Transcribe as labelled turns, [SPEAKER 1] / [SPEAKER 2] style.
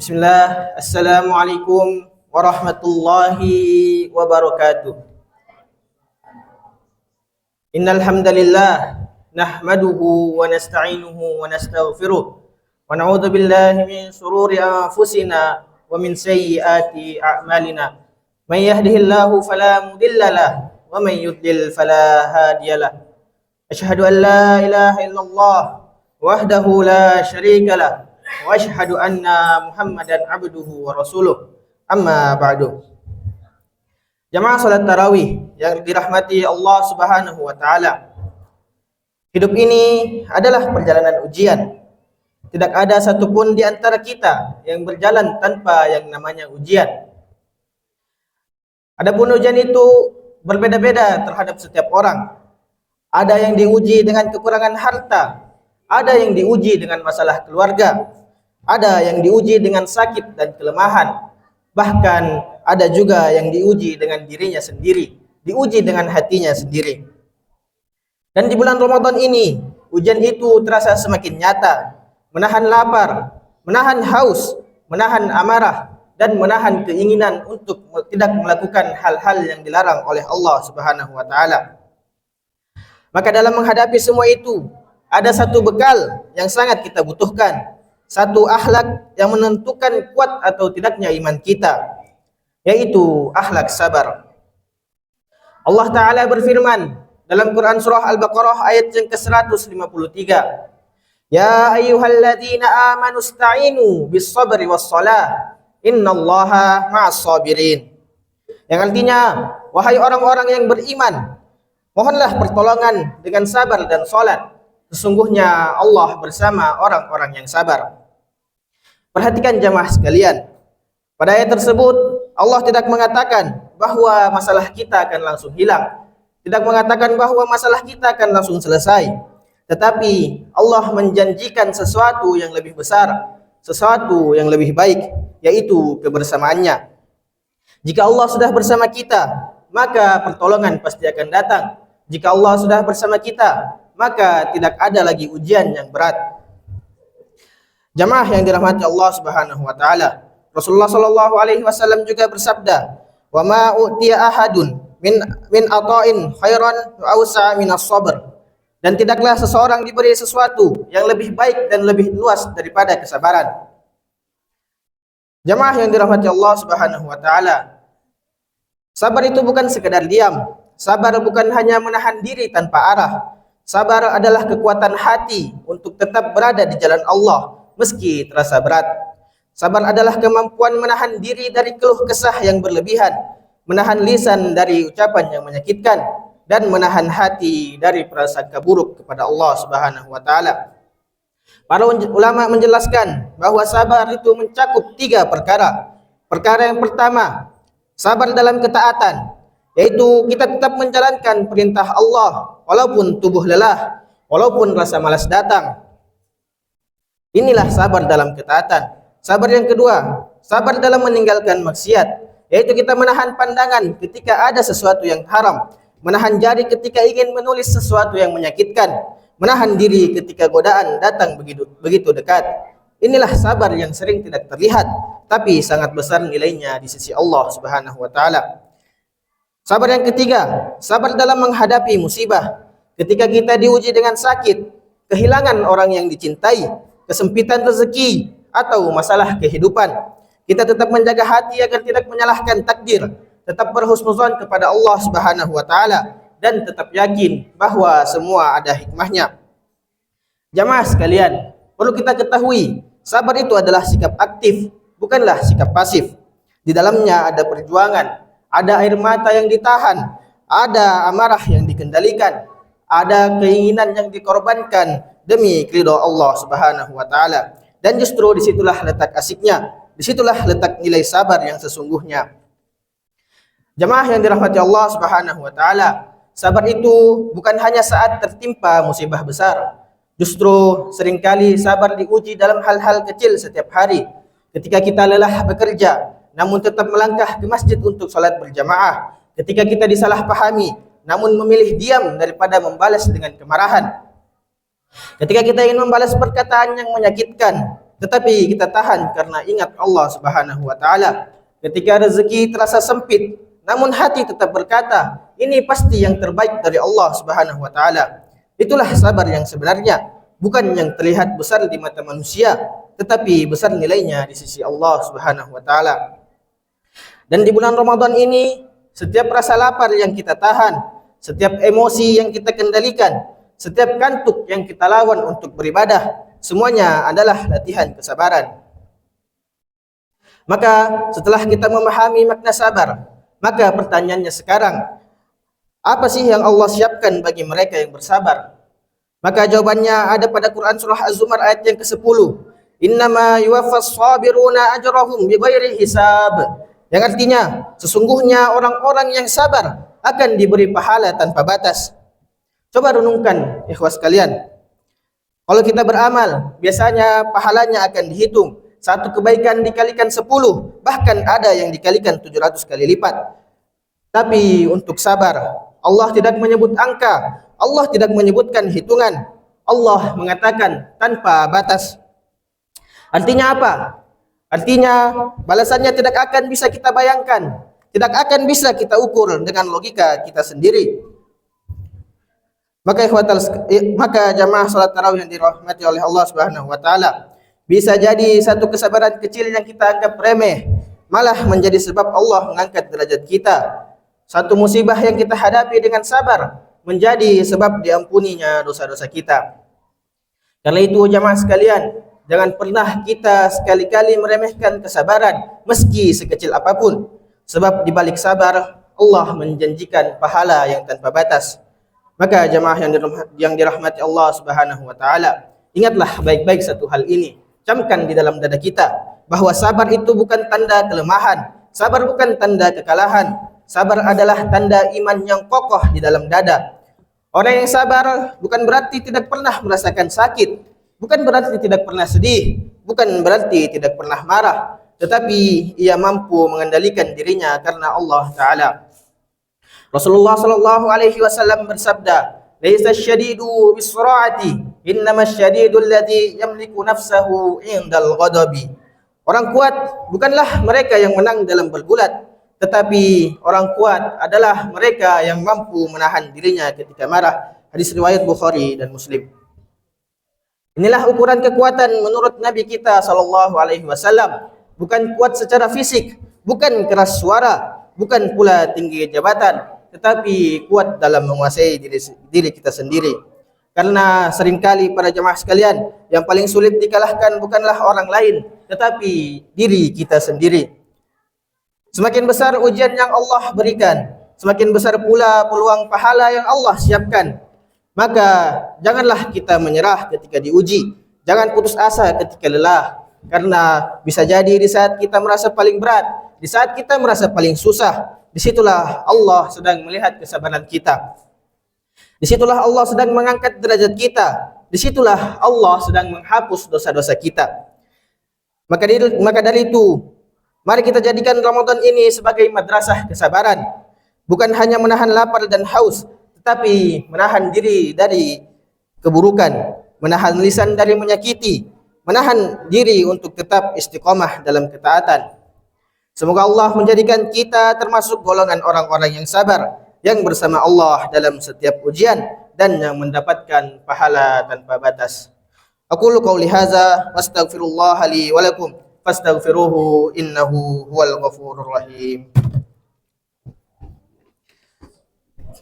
[SPEAKER 1] Bismillah, Assalamualaikum warahmatullahi wabarakatuh. Innal hamdalillah nahmaduhu wa nasta'inuhu wa nastaghfiruh wa na'udzu billahi min shururi anfusina wa min sayyiati a'malina. May yahdihillahu fala mudilla lahu wa may yudlil fala hadiyalah. Asyhadu an la ilaha illallah wahdahu la syarika lah wa asyhadu anna Muhammadan abduhu wa rasuluh. Amma ba'du. Jamaah salat tarawih yang dirahmati Allah Subhanahu wa taala. Hidup ini adalah perjalanan ujian. Tidak ada satupun di antara kita yang berjalan tanpa yang namanya ujian. Adapun ujian itu berbeda-beda terhadap setiap orang. Ada yang diuji dengan kekurangan harta, ada yang diuji dengan masalah keluarga, ada yang diuji dengan sakit dan kelemahan, bahkan ada juga yang diuji dengan dirinya sendiri, diuji dengan hatinya sendiri. Dan di bulan Ramadan ini, ujian itu terasa semakin nyata, menahan lapar, menahan haus, menahan amarah, dan menahan keinginan untuk tidak melakukan hal-hal yang dilarang oleh Allah Subhanahu wa taala. Maka dalam menghadapi semua itu, ada satu bekal yang sangat kita butuhkan, satu akhlak yang menentukan kuat atau tidaknya iman kita, yaitu akhlak sabar. Allah Ta'ala berfirman dalam Quran Surah Al-Baqarah ayat yang ke-153, Ya ayyuhalladzina amanu sta'inu bis sabri was salah, innallaha ma'as sabirin. Yang artinya, wahai orang-orang yang beriman, mohonlah pertolongan dengan sabar dan salat. Sesungguhnya Allah bersama orang-orang yang sabar. Perhatikan jamaah sekalian. Pada ayat tersebut, Allah tidak mengatakan bahwa masalah kita akan langsung hilang. Tidak mengatakan bahwa masalah kita akan langsung selesai. Tetapi Allah menjanjikan sesuatu yang lebih besar, sesuatu yang lebih baik, yaitu kebersamaannya. Jika Allah sudah bersama kita, maka pertolongan pasti akan datang. Jika Allah sudah bersama kita, maka tidak ada lagi ujian yang berat. Jamaah yang dirahmati Allah Subhanahu wa taala, Rasulullah sallallahu alaihi wasallam juga bersabda, "Wa ma utiya ahadun min ata'in khairan awsa min as-sabr." Dan tidaklah seseorang diberi sesuatu yang lebih baik dan lebih luas daripada kesabaran. Jamaah yang dirahmati Allah Subhanahu wa taala, sabar itu bukan sekedar diam. Sabar bukan hanya menahan diri tanpa arah. Sabar adalah kekuatan hati untuk tetap berada di jalan Allah meski terasa berat. Sabar adalah kemampuan menahan diri dari keluh kesah yang berlebihan, menahan lisan dari ucapan yang menyakitkan, dan menahan hati dari prasangka buruk kepada Allah Subhanahu wa taala. Para ulama menjelaskan bahwa sabar itu mencakup 3 perkara. Perkara yang pertama, sabar dalam ketaatan, yaitu kita tetap menjalankan perintah Allah walaupun tubuh lelah, walaupun rasa malas datang. Inilah sabar dalam ketaatan. Sabar yang kedua, sabar dalam meninggalkan maksiat, yaitu kita menahan pandangan ketika ada sesuatu yang haram, menahan jari ketika ingin menulis sesuatu yang menyakitkan, menahan diri ketika godaan datang begitu dekat. Inilah sabar yang sering tidak terlihat, tapi sangat besar nilainya di sisi Allah Subhanahu wa taala. Sabar yang ketiga, sabar dalam menghadapi musibah. Ketika kita diuji dengan sakit, kehilangan orang yang dicintai, kesempitan rezeki, atau masalah kehidupan, kita tetap menjaga hati agar tidak menyalahkan takdir, tetap berhusnuzon kepada Allah Subhanahu wa taala, dan tetap yakin bahwa semua ada hikmahnya. Jamaah sekalian, perlu kita ketahui, sabar itu adalah sikap aktif, bukanlah sikap pasif. Di dalamnya ada perjuangan, ada air mata yang ditahan, ada amarah yang dikendalikan, ada keinginan yang dikorbankan demi ridha Allah Subhanahu wa taala. Dan justru disitulah letak asiknya, disitulah letak nilai sabar yang sesungguhnya. Jamaah yang dirahmati Allah Subhanahu wa taala, sabar itu bukan hanya saat tertimpa musibah besar. Justru seringkali sabar diuji dalam hal-hal kecil setiap hari. Ketika kita lelah bekerja, namun tetap melangkah ke masjid untuk salat berjamaah. Ketika kita disalahpahami, namun memilih diam daripada membalas dengan kemarahan. Ketika kita ingin membalas perkataan yang menyakitkan, tetapi kita tahan karena ingat Allah Subhanahu wa taala. Ketika rezeki terasa sempit, namun hati tetap berkata, ini pasti yang terbaik dari Allah Subhanahu wa taala. Itulah sabar yang sebenarnya, bukan yang terlihat besar di mata manusia, tetapi besar nilainya di sisi Allah Subhanahu wa taala. Dan di bulan Ramadan ini, setiap rasa lapar yang kita tahan, setiap emosi yang kita kendalikan, setiap kantuk yang kita lawan untuk beribadah, semuanya adalah latihan kesabaran. Maka setelah kita memahami makna sabar, maka pertanyaannya sekarang, apa sih yang Allah siapkan bagi mereka yang bersabar? Maka jawabannya ada pada Quran surah Az-Zumar ayat yang ke-10. Innama yuwaffas sabiruna ajrahum bighairi hisab. Yang artinya, sesungguhnya orang-orang yang sabar akan diberi pahala tanpa batas. Coba renungkan, ikhwas sekalian. Kalau kita beramal, biasanya pahalanya akan dihitung. Satu kebaikan dikalikan 10, bahkan ada yang dikalikan 700 kali lipat. Tapi untuk sabar, Allah tidak menyebut angka, Allah tidak menyebutkan hitungan. Allah mengatakan tanpa batas. Artinya apa? Artinya balasannya tidak akan bisa kita bayangkan, tidak akan bisa kita ukur dengan logika kita sendiri. Maka jamaah salat tarawih yang dirahmati oleh Allah Subhanahu wa taala, bisa jadi satu kesabaran kecil yang kita anggap remeh malah menjadi sebab Allah mengangkat derajat kita. Satu musibah yang kita hadapi dengan sabar menjadi sebab diampuninya dosa-dosa kita. Karena itu jamaah sekalian, jangan pernah kita sekali-kali meremehkan kesabaran meski sekecil apapun. Sebab di balik sabar Allah menjanjikan pahala yang tanpa batas. Maka jamaah yang dirahmati Allah Subhanahu wa taala, ingatlah baik-baik satu hal ini. Camkan di dalam dada kita bahwa sabar itu bukan tanda kelemahan, sabar bukan tanda kekalahan. Sabar adalah tanda iman yang kokoh di dalam dada. Orang yang sabar bukan berarti tidak pernah merasakan sakit, bukan berarti tidak pernah sedih, bukan berarti tidak pernah marah, tetapi ia mampu mengendalikan dirinya karena Allah Ta'ala. Rasulullah sallallahu alaihi wasallam bersabda, "Laisa syadidu bis-sur'ati, innamas syadidu alladhi yamliku nafsahu 'indal ghadabi." Orang kuat bukanlah mereka yang menang dalam bergulat, tetapi orang kuat adalah mereka yang mampu menahan dirinya ketika marah. Hadis riwayat Bukhari dan Muslim. Inilah ukuran kekuatan menurut Nabi kita sallallahu alaihi wasallam. Bukan kuat secara fisik, bukan keras suara, bukan pula tinggi jabatan, tetapi kuat dalam menguasai diri kita sendiri. Karena seringkali para jemaah sekalian, yang paling sulit dikalahkan bukanlah orang lain, tetapi diri kita sendiri. Semakin besar ujian yang Allah berikan, semakin besar pula peluang pahala yang Allah siapkan. Maka janganlah kita menyerah ketika diuji, jangan putus asa ketika lelah. Karena bisa jadi di saat kita merasa paling berat, di saat kita merasa paling susah, disitulah Allah sedang melihat kesabaran kita. Disitulah Allah sedang mengangkat derajat kita. Disitulah Allah sedang menghapus dosa-dosa kita. Maka dari itu, mari kita jadikan Ramadan ini sebagai madrasah kesabaran. Bukan hanya menahan lapar dan haus, tetapi menahan diri dari keburukan, menahan lisan dari menyakiti, menahan diri untuk tetap istiqomah dalam ketaatan. Semoga Allah menjadikan kita termasuk golongan orang-orang yang sabar, yang bersama Allah dalam setiap ujian dan yang mendapatkan pahala tanpa batas. Aqulu qauli hadza wastaghfirullah li wa lakum fastaghfiruhu innahu huwal ghafurur rahim.